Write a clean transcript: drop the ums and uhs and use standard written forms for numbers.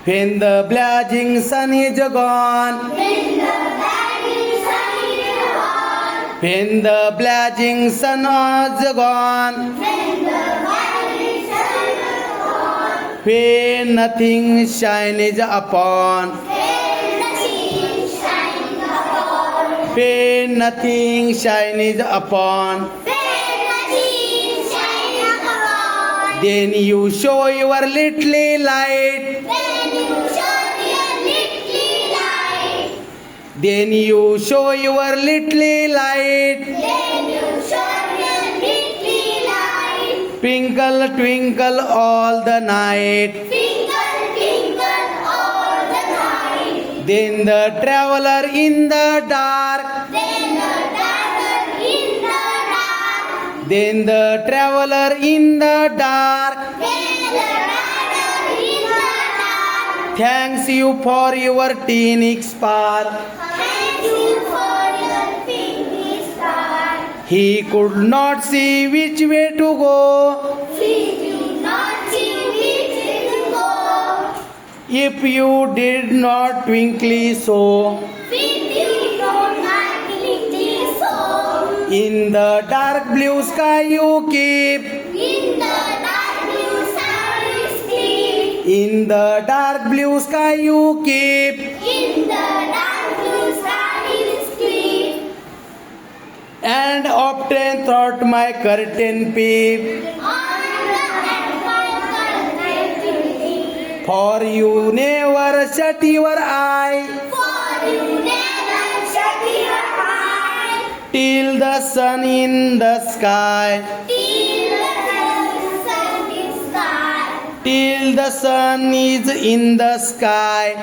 When the blazing sun is gone, when the blazing sun is gone, when nothing shines upon, when nothing shines upon, then you show your little light. Then you show your little light. Twinkle, twinkle all the night. Then the traveler in the dark. Then the traveler in the dark thanks you for your tiny spark. He could not see which way to go. If you did not twinkle so. In the dark blue sky you keep. In the dark blue sky you keep. And often thought my curtain peep. For you never shut your eye. Till the sun in the sky. Till the sun is in the sky.